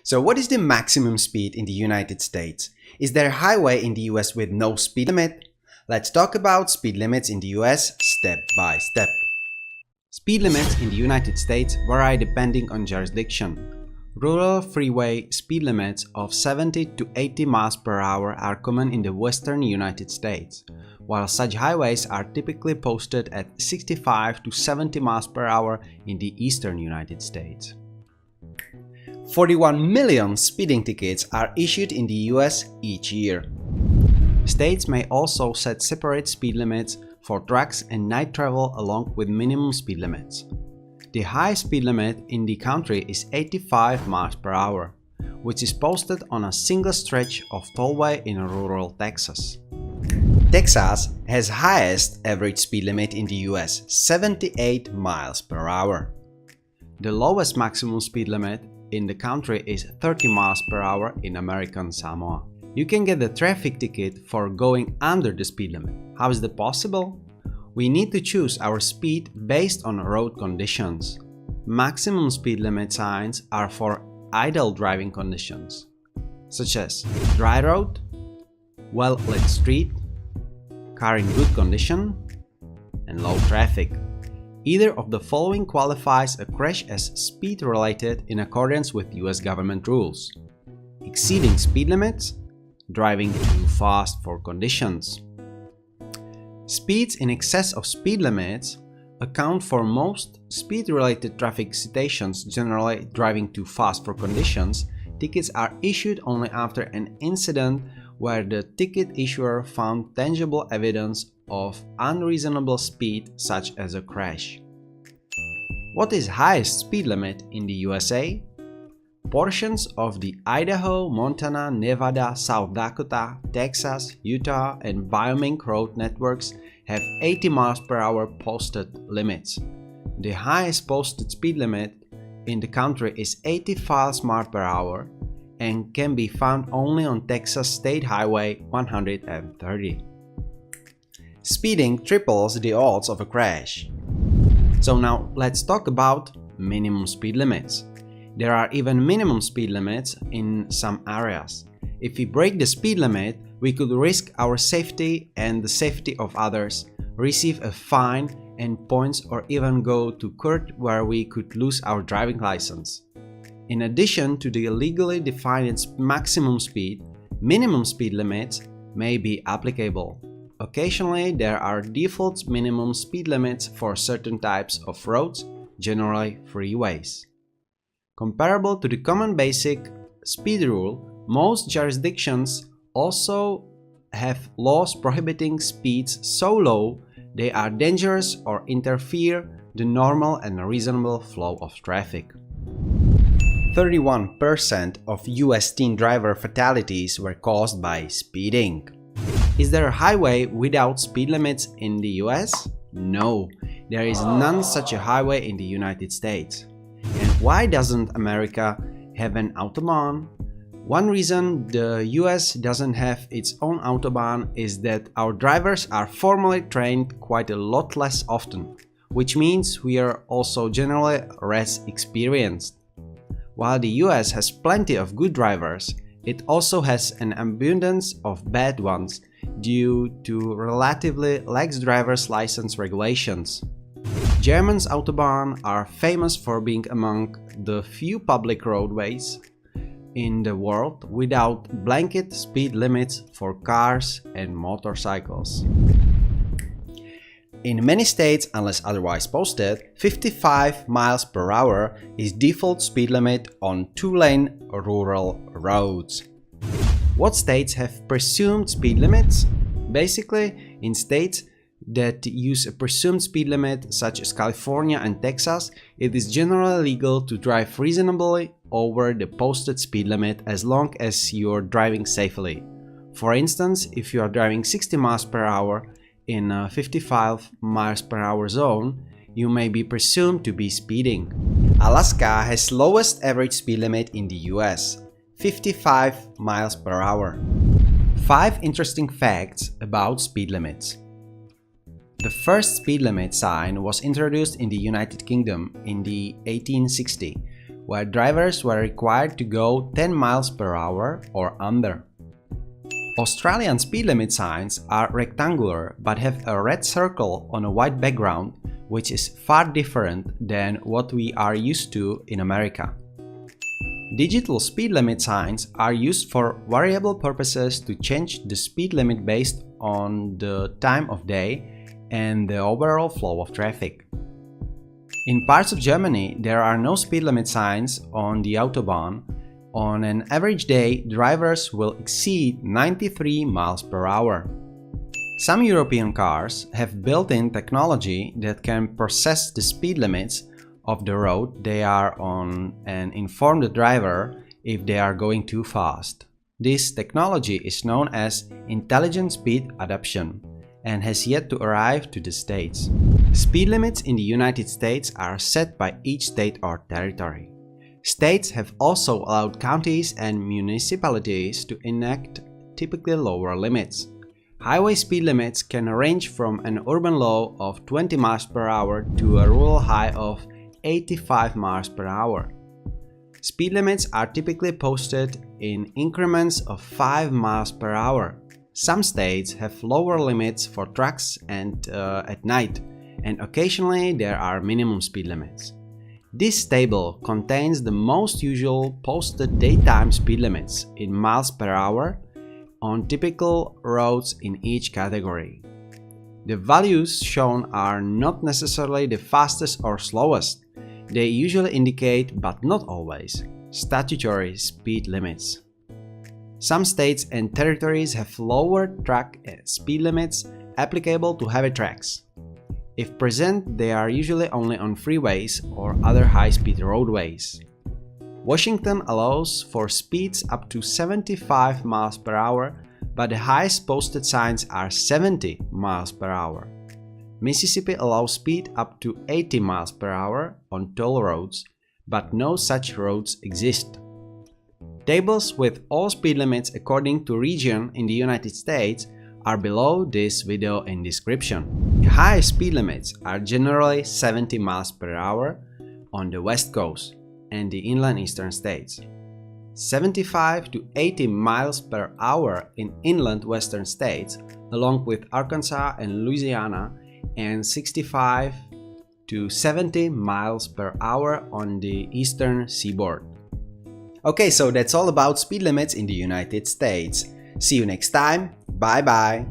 So what is the maximum speed in the United States? Is there a highway in the US with no speed limit? Let's talk about speed limits in the US step by step. Speed limits in the United States vary depending on jurisdiction. Rural freeway speed limits of 70 to 80 miles per hour are common in the western United States, while such highways are typically posted at 65 to 70 miles per hour in the eastern United States. 41 million speeding tickets are issued in the US each year. States may also set separate speed limits for trucks and night travel along with minimum speed limits. The highest speed limit in the country is 85 miles per hour, which is posted on a single stretch of tollway in rural Texas. Texas has highest average speed limit in the US, 78 miles per hour. The lowest maximum speed limit in the country is 30 miles per hour in American Samoa. You can get a traffic ticket for going under the speed limit. How is that possible? We need to choose our speed based on road conditions. Maximum speed limit signs are for ideal driving conditions, such as dry road, well-lit street, car in good condition, and low traffic. Either of the following qualifies a crash as speed-related in accordance with US government rules: exceeding speed limits, driving too fast for conditions. Speeds in excess of speed limits account for most speed-related traffic citations. Generally, driving too fast for conditions, tickets are issued only after an incident where the ticket issuer found tangible evidence of unreasonable speed, such as a crash. What is highest speed limit in the USA? Portions of the Idaho, Montana, Nevada, South Dakota, Texas, Utah, and Wyoming road networks have 80 miles per hour posted limits. The highest posted speed limit in the country is 85 miles per hour and can be found only on Texas State Highway 130. Speeding triples the odds of a crash. So now let's talk about minimum speed limits. There are even minimum speed limits in some areas. If we break the speed limit, we could risk our safety and the safety of others, receive a fine and points, or even go to court where we could lose our driving license. In addition to the legally defined maximum speed, minimum speed limits may be applicable. Occasionally, there are default minimum speed limits for certain types of roads, generally freeways. Comparable to the common basic speed rule, most jurisdictions also have laws prohibiting speeds so low they are dangerous or interfere the normal and reasonable flow of traffic. 31% of US teen driver fatalities were caused by speeding. Is there a highway without speed limits in the US? No, there is none such a highway in the United States. And why doesn't America have an autobahn? One reason the US doesn't have its own autobahn is that our drivers are formally trained quite a lot less often, which means we are also generally less experienced. While the US has plenty of good drivers, it also has an abundance of bad ones due to relatively lax driver's license regulations. Germany's autobahns are famous for being among the few public roadways in the world without blanket speed limits for cars and motorcycles. In many states, unless otherwise posted, 55 miles per hour is default speed limit on two-lane rural roads. What states have presumed speed limits? Basically, in states that use a presumed speed limit, such as California and Texas, it is generally legal to drive reasonably over the posted speed limit as long as you are driving safely. For instance, if you are driving 60 miles per hour in a 55 miles per hour zone, you may be presumed to be speeding. Alaska has lowest average speed limit in the US, 55 miles per hour. 5 interesting facts about speed limits. The first speed limit sign was introduced in the United Kingdom in the 1860, where drivers were required to go 10 miles per hour or under. Australian speed limit signs are rectangular but have a red circle on a white background, which is far different than what we are used to in America. Digital speed limit signs are used for variable purposes to change the speed limit based on the time of day and the overall flow of traffic. In parts of Germany, there are no speed limit signs on the Autobahn. On an average day, drivers will exceed 93 miles per hour. Some European cars have built-in technology that can process the speed limits of the road they are on and inform the driver if they are going too fast. This technology is known as intelligent speed adaptation and has yet to arrive to the States. Speed limits in the United States are set by each state or territory. States have also allowed counties and municipalities to enact typically lower limits. Highway speed limits can range from an urban low of 20 miles per hour to a rural high of 85 miles per hour. Speed limits are typically posted in increments of 5 miles per hour. Some states have lower limits for trucks and at night, and occasionally there are minimum speed limits. This table contains the most usual posted daytime speed limits in miles per hour on typical roads in each category. The values shown are not necessarily the fastest or slowest. They usually indicate, but not always, statutory speed limits. Some states and territories have lower track speed limits applicable to heavy trucks. If present, they are usually only on freeways or other high-speed roadways. Washington allows for speeds up to 75 miles per hour, but the highest posted signs are 70 miles per hour. Mississippi allows speed up to 80 miles per hour on toll roads, but no such roads exist. Tables with all speed limits according to region in the United States are below this video in description. The highest speed limits are generally 70 miles per hour on the West Coast and the inland eastern states, 75 to 80 miles per hour in inland western states, along with Arkansas and Louisiana, and 65 to 70 miles per hour on the eastern seaboard. Okay, so that's all about speed limits in the United States. See you next time. Bye bye.